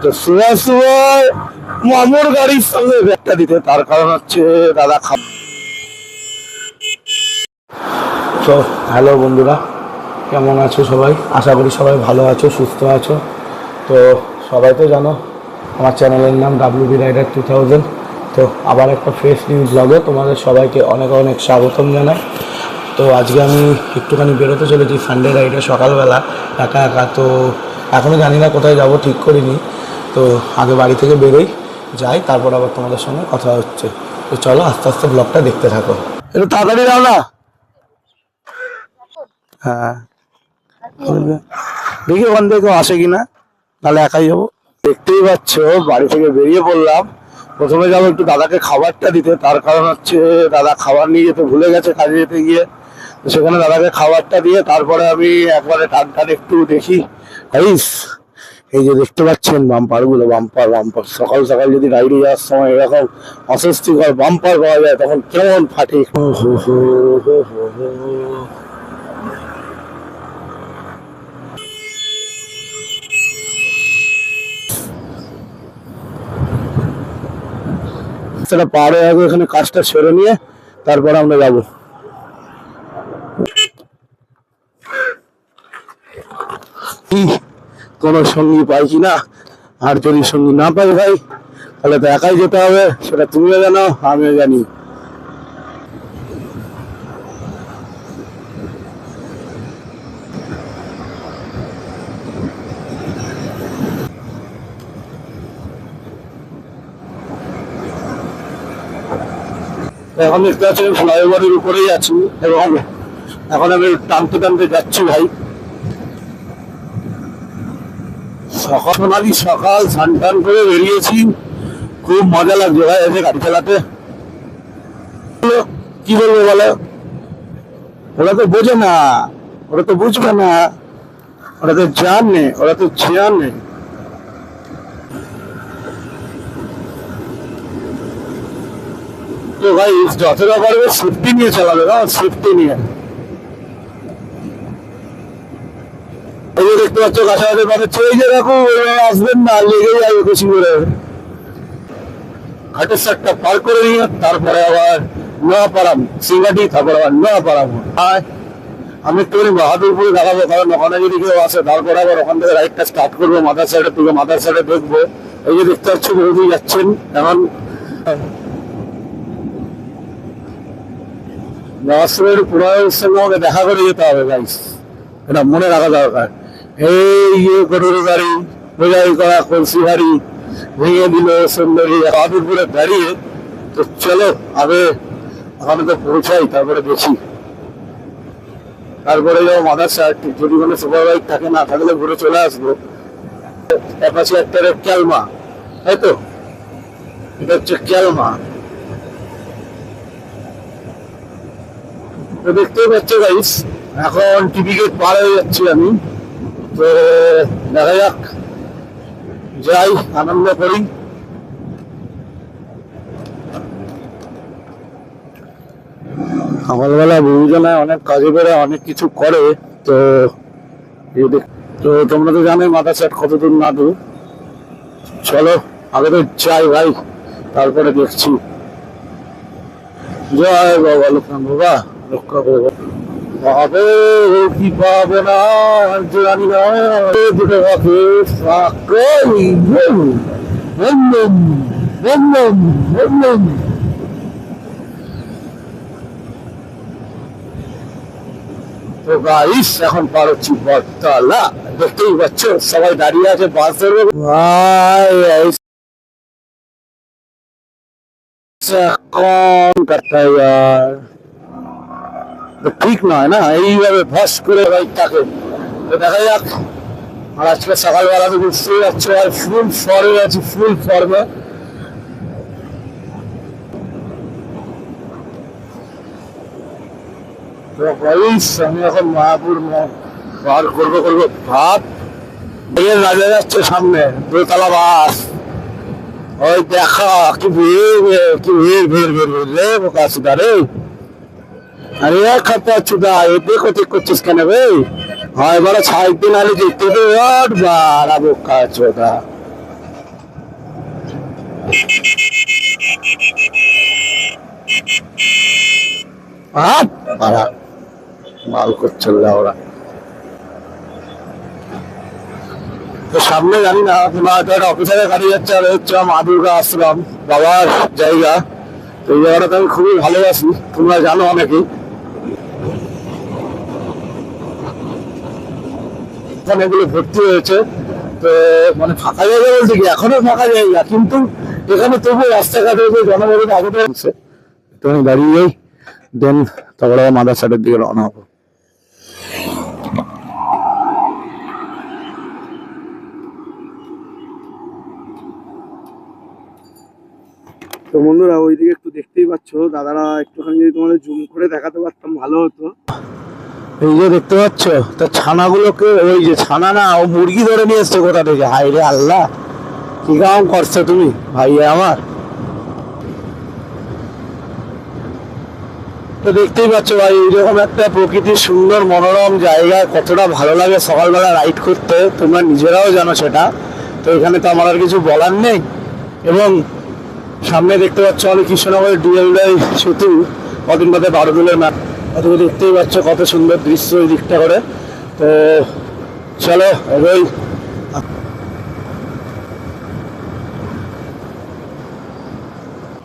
তো সুবহ সুবহ মামুর গাড়ির সঙ্গে ব্যাগটা দিতে, তার কারণ হচ্ছে দাদা তো হ্যালো বন্ধুরা, কেমন আছো সবাই? আশা করি সবাই ভালো আছো, সুস্থ আছো। তো সবাই তো জানো আমার চ্যানেলের নাম WB রাইডার 2000। তো আবার একটা ফ্রেশ নিউ ব্লগে তোমাদের সবাইকে অনেক অনেক স্বাগতম জানাই। তো আজকে আমি একটুখানি বেরোতে চলেছি সানডে রাইডে সকালবেলা একা একা। তো এখনও জানি না কোথায় যাব, ঠিক করিনি। তো আগে বাড়ি থেকে বেরোই, যাই, তারপর আবার তোমাদের সঙ্গে কথা হচ্ছে। তো চলো আস্তে আস্তে ব্লগটা দেখতে থাকো। একটু তাড়াতাড়ি যাও না। হ্যাঁ, দেখি ওখান থেকে কেউ আসে কিনা, তাহলে একাই যাবো। দেখতেই পাচ্ছ বাড়ি থেকে বেরিয়ে পড়লাম। প্রথমে যাবো একটু দাদাকে খাবারটা দিতে, তার কারণ হচ্ছে দাদা খাবার নিয়ে যেতে ভুলে গেছে কাজে যেতে গিয়ে। তো সেখানে দাদাকে খাবারটা দিয়ে তারপরে আমি একবারে টান একটু দেখি। এই যে দেখতে পাচ্ছেন বাম্পার গুলো, বাম্পার বাম্পার। সকাল সকাল যদি রাইডে যাওয়ার সময় এরকম অস্বস্তিকর বাম্পার পাওয়া যায় তখন কেমন ফাটে। সেটা পার হয়ে যাবে, এখানে কাজটা সেরে নিয়ে তারপরে আমরা যাবো। কোনো সঙ্গী পাই কিনা, আর যদি সঙ্গী না পাই ভাই তাহলে তো একাই যেতে হবে, সেটা তুমিও জানো আমিও জানি। এখন দেখতে পাচ্ছি ফ্লাইওভারের উপরেই আছি এবং এখন আমি টানতে টানতে যাচ্ছি ভাই। সকাল স্নান টান করে বেরিয়েছি, খুব মজা লাগছে ভাই এসে গাড়ি চালাতে। কি বলবো বলো, ওরা তো বোঝে না, ওরা তো বুঝবে না, ওরা তো জানে, ওরা তো জানে। তো ভাই যতটা পারবে সেফটি নিয়ে চালাবে, না সেফটি নিয়ে। এই যে দেখতে পাচ্ছ কাছাকাছি বাড়াচ্ছে, এই যে দেখো আসবেন না, লেগে যাবে বেশি করে। ঘাটের সাইডটা পার করে নিয়ে তারপরে আবার নোয়াপাড়াম সিঙ্গাটি, তারপরে আবার নোয়াপাড়াম। আমি একটুখানি বাহাদুরপুরে দেখাবো, কারণ ওখানে যদি কেউ আসে তারপরে আবার ওখান থেকে রাইডটা স্টার্ট করবো মাদার সাইডের থেকে। মাদার সাইডে দেখবো, এই যে দেখতে পাচ্ছ বৌদি যাচ্ছেন এখন। যাওয়ার সময় পুরোহিতের সঙ্গে আমাকে দেখা করে যেতে হবে গাইস, এটা মনে রাখা দরকার। এই গরুর গাড়ি বোঝাই করা কলসি গাড়ি ভেঙে দিল সুন্দরী বাহাদুরপুরে দাঁড়িয়ে। তো চলো আগে ওখানে তো পৌঁছাই, তারপরে দেখি, তারপরে যাবো মাদার সাইড। যদি কোনো সুপার বাইক থাকে, না থাকলে ঘুরে চলে আসবো। অ্যাপাচি একটারে ক্যালমা, তাই তো, এটা হচ্ছে ক্যালমা। তো দেখতেই পাচ্ছ গাইস এখন টিভি গেট পার হয়ে যাচ্ছি আমি। তো দেখা যাক, যাই আনন্দ করি। সকালবেলা বহুজনে অনেক কাজে করে অনেক কিছু করে। তো তো তোমরা তো জানোই মাথা সেট কত দূর না দূর। চলো আগে তো যাই ভাই, তারপরে দেখছি। জয় বাবা লোকনাথ বাবা, রক্ষা করবো। পাবে কি পাবে না জানি না, দুটো রাখে তো গাইস এখন পার হচ্ছি বটতলা। দেখতেই পাচ্ছ সবাই দাঁড়িয়ে আছে বাস ধরবে ভাই। কম করতে यार, ঠিক নয় না এইভাবে ভস করে বাইকটাকে। তো দেখা যাক। আর আজকে সকালবেলা তো বুঝতেই যাচ্ছে আর ফুল ফর্মে আছি, ফুল ফর্মে। আমি এখন মায়াপুর পার করবো ভাব রাজা যাচ্ছে সামনে দোতলা বাস। ওই দেখা কি ভিড়, কি ভিড় ভিড় ভিড় ভিড় রে বোকা সুদা রে। আরে খাতা চুদা এতে কোথায় করছিস কেন রে? হয় বড় 6 দিন আগে দেখতে বার বোকা চোদা। মাল করছে ওরা। তো সামনে জানি না, অফিসারের গাড়ি যাচ্ছে, আর হচ্ছে মা দুর্গা আশ্রম বাবার জায়গা। তো এই জায়গাটাতে আমি খুবই ভালোবাসি, তোমরা জানো অনেকেই। এখানে এগুলো ভর্তি হয়েছে, তো মানে ফাঁকা জায়গা বলতে কি এখনো ফাঁকা জায়গা, কিন্তু এখানে তবু রাস্তাঘাটে জনগণের আগতে হচ্ছে। তুমি দাঁড়িয়েই দেন তারপরে মাদারসাটের দিকে রওনা হবো। তো বন্ধুরা ওইদিকে একটু দেখতেই পাচ্ছ, দাদারা একটুখানি যদি তোমাদের জুম করে দেখাতে পারতাম ভালো হতো। এই যে দেখতে পাচ্ছ, তা ছানাগুলোকে, ওই যে ছানা না, ও মুরগি ধরে নিয়ে এসছে কোথা থেকে। হাই রে আল্লাহ, কি কাম করছো তুমি ভাই আমার। তো দেখতেই পাচ্ছ ভাই, এইরকম একটা প্রকৃতির সুন্দর মনোরম জায়গায় কতটা ভালো লাগে সকালবেলা রাইড করতে, তোমরা নিজেরাও জানো সেটা। তো এখানে তো আমার আর কিছু বলার নেই। এবং সামনে দেখতে পাচ্ছ আমি কৃষ্ণনগরের ডিএলডাই সেতু, কদিন বাদে বারোদুলের ম্যাপ। তুমি দেখতেই পাচ্ছ কত সুন্দর দৃশ্য এই দিকটা করে। তো চলো এগোই।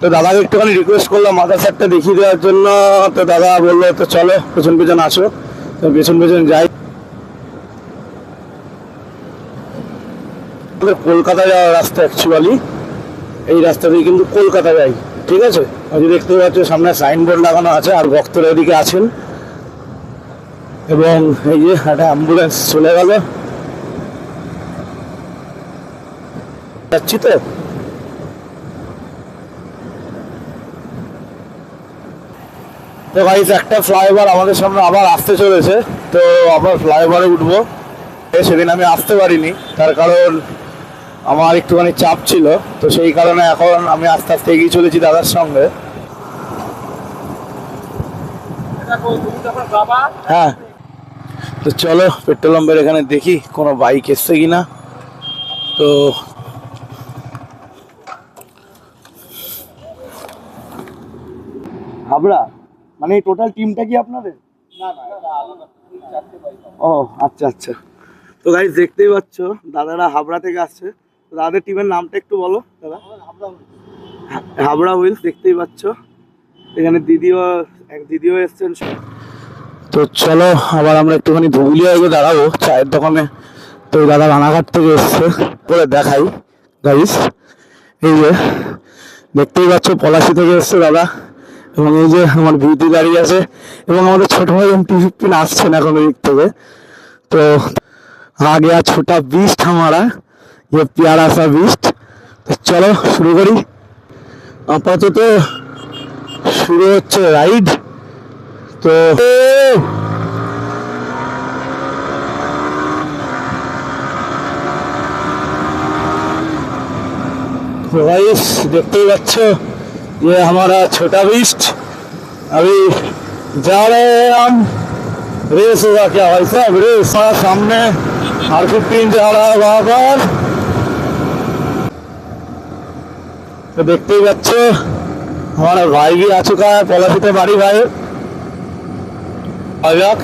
তো দাদাকে একটুখানি রিকোয়েস্ট করলাম মাদারসাটটা দেখিয়ে দেওয়ার জন্য। তো দাদা বললো তো চলো পেছন পেছন আসো। তো পেছন পেছন যাই। কলকাতা যাওয়ার রাস্তা অ্যাকচুয়ালি, এই রাস্তা দিয়ে কিন্তু কলকাতা যাই, ঠিক আছে। যদি দেখতে পাচ্ছ সামনে সাইনবোর্ড লাগানো আছে, আর ভক্তরা এদিকে আছেন। এবং এই যে একটা অ্যাম্বুলেন্স চলে গেল, যাচ্ছি। তো গাইস একটা ফ্লাইওভার আমাদের সামনে আবার আসতে চলেছে, তো আবার ফ্লাইওভারে উঠবো। সেদিন আমি আসতে পারিনি, তার কারণ আমার একটুখানি চাপ ছিল। তো সেই কারণে এখন আমি আস্তে আস্তে এগিয়ে চলেছি দাদার সঙ্গে। হ্যাঁ, তো চলো পেট্রোল পাম্পের এখানে দেখি কোনো বাইক এসছে কিনা। তো হাবড়া মানে টোটাল টিমটা কি আপনাদের? ও আচ্ছা আচ্ছা। তো গাইস দেখতেই পাচ্ছ দাদারা হাবড়া থেকে আসছে। দাদাদের টিমের নামটা একটু বলো দাদা। হাবড়া হুইলস। দেখতেই পাচ্ছ এখানে দিদিও এসছেন। তো চলো আবার আমরা একটুখানি ধুবুলিয়া এগিয়ে দাঁড়াবো চায়ের দোকানে। তো দাদা রানাঘাট থেকে এসছে, পরে দেখাই গাইস। এই যে দেখতেই পাচ্ছ পলাশি থেকে এসছে দাদা। এবং এই যে আমার বিউটি দাঁড়িয়ে আছে, এবং আমাদের ছোট ভাই MP15 আসছেন এখন ওই দিক থেকে। তো आ गया छोटा बीस्ट हमारा, ये प्यारा सा बीस्ट। तो चलो शुरू करी। आपातत शुरू হচ্ছে রাইড। তো गाइस देखते ही पाচ্ছ ये हमारा छोटा बीस्ट। अभी जा रहे हैं हम, रेस होगा क्या भाई साहब, रेस हमारा सामने R15 जा रहा है वहां पर। तो देखते ही बच्चे हमारा भाई भी आ चुका है, पलाशीते बाड़ी भाई। अजाक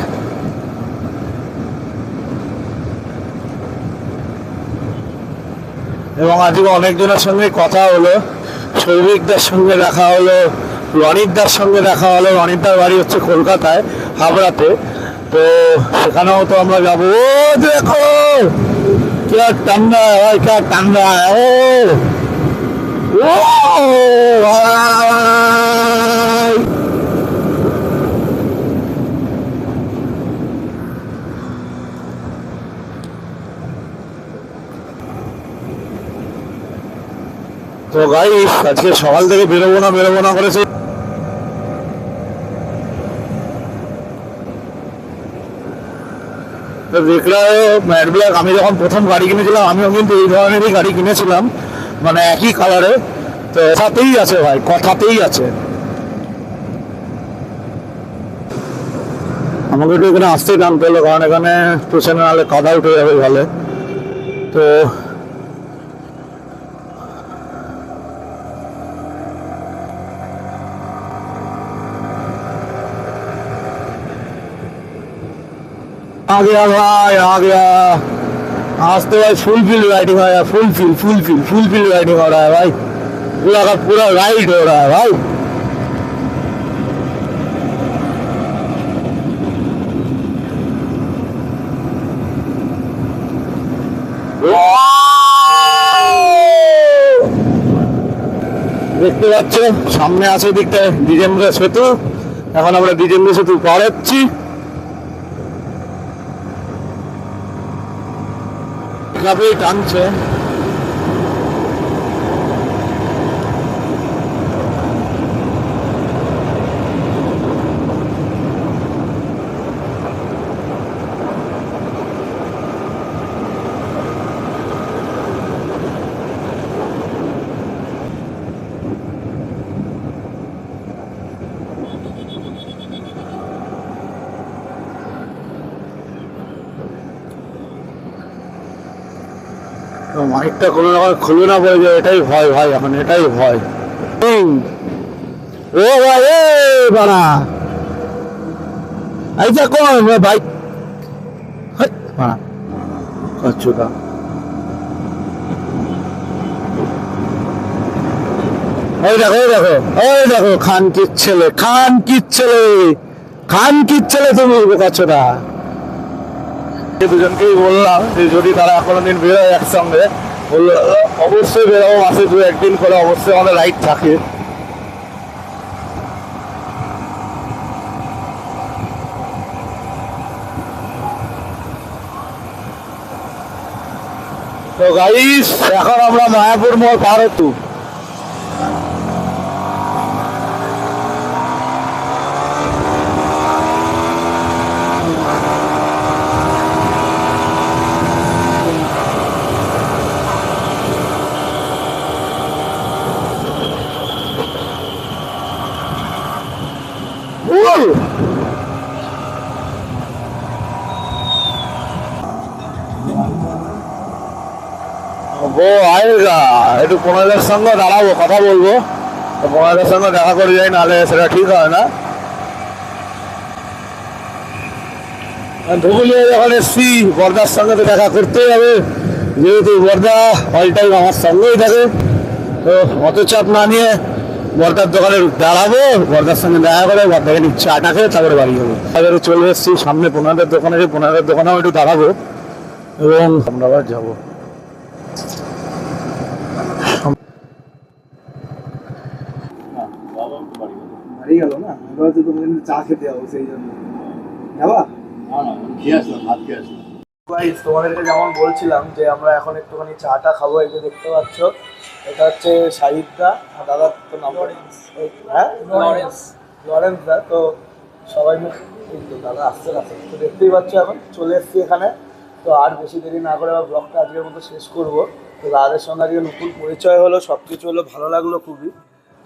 এবং আজকে অনেকজনের সঙ্গে কথা হলো, সৌভিকদার সঙ্গে দেখা হলো, রনিতদার সঙ্গে দেখা হলো। রনিতদার বাড়ি হচ্ছে কলকাতায় হাবড়াতে। তো সেখানেও তো আমরা যাবো। ও দেখো क्या ठंडा है भाई, क्या ठंडा है। ओ भाई তো গাইস আজকে সকাল থেকে বেরোবো না করেছে। ম্যাট ব্ল্যাক, আমি যখন প্রথম গাড়ি কিনেছিলাম আমিও কিন্তু এই ধরনেরই গাড়ি কিনেছিলাম, মানে একই কালারে। তো কথাতেই আছে ভাই, কথাতেই আছে। আমাকে একটু এখানে আসতেই টানতে হলো, কারণ এখানে স্টেশনে নাহলে কাদা উঠে যাবে ভালো। তো आ गया भाई, आ गया। आज तो भाई फुल फील राइडिंग हो रहा है, फुल फील राइडिंग हो रहा है भाई, पूरा का पूरा राइड हो रहा है भाई। দেখতে পাচ্ছ সামনে আছে দিকটা দ্বিজেন্দ্র সেতু। এখন আমরা দ্বিজেন্দ্র সেতু পার হচ্ছি। টানছে তো মাইকটা কোনো রকম খুলে না বলে যায়, এটাই ভয় ভাই, এখন এটাই ভয়। ও ভাই এ বাড়া আইসা কোন ভাই বাড়া কচ্ছুকা। ওই দেখো ওই দেখো ওই দেখো খানকির ছেলে, খানকির ছেলে, খানকির ছেলে তুমি বোকাচ্ছোটা। দুজনকেই বললাম যে যদি তারা কোনোদিন বেরোয় একসঙ্গে, বললো অবশ্যই বেরোবো, মাসে 2-1 দিন করে অবশ্যই আমাদের রাইড থাকে। তো গাইস এখন আমরা মায়াপুর মোড় পার হতো। ও আয়েগা একটু প্রণয়ের সঙ্গে দাঁড়াবো, কথা বলবো, প্রণয়ের সঙ্গে দেখা করে যাই, নাহলে সেটা ঠিক হয় না। ধুবুলিয়ে যখন এসছি বর্দার সঙ্গে তো দেখা করতেই হবে, যেহেতু বর্দা অল টাইম আমার সঙ্গেই থাকে। তো অত চাপ না নিয়ে বর্দার দোকানে দাঁড়াবো, বর্দার সঙ্গে দেখা করে বর্দাকে চাটা খেয়ে তারপরে বাড়ি যাবো। এবারে চলে এসছি সামনে প্রণয়ের দোকানে, প্রণয়ের দোকানেও একটু দাঁড়াবো এবং আমরা আবার যাবো। গেল না চা খেতে যাবো, সেই জন্য যাবা। তোমাদেরকে যেমন বলছিলাম যে আমরা এখন একটুখানি চাটা খাবো। এই যে দেখতে পাচ্ছ এটা হচ্ছে শাহিদদা আর দাদার তো নাম হ্যাঁ লরেন্স দা। তো সবাই মিলে দাদা আসছে কাছে, তো দেখতেই পাচ্ছ এখন চলে এসছি এখানে। তো আর বেশি দেরি না করে ব্লগটা আজকের মতো শেষ করবো। তো দাদাদের সঙ্গে আজকে নতুন পরিচয় হলো, সব কিছু হলো, ভালো লাগলো খুবই।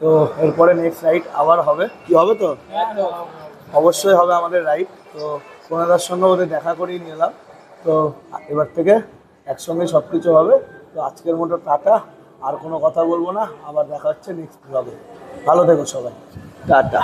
তো এরপরে নেক্সট রাইড আবার হবে, কি হবে তো অবশ্যই হবে আমাদের রাইড। তো কোনাদার সঙ্গে ওদের দেখা করিয়ে নিলাম। তো এবার থেকে একসঙ্গে সব কিছু হবে। তো আজকের মতো টাটা, আর কোনো কথা বলবো না, আবার দেখা হচ্ছে নেক্সট ব্লগে। ভালো থেকো সবাই, টাটা।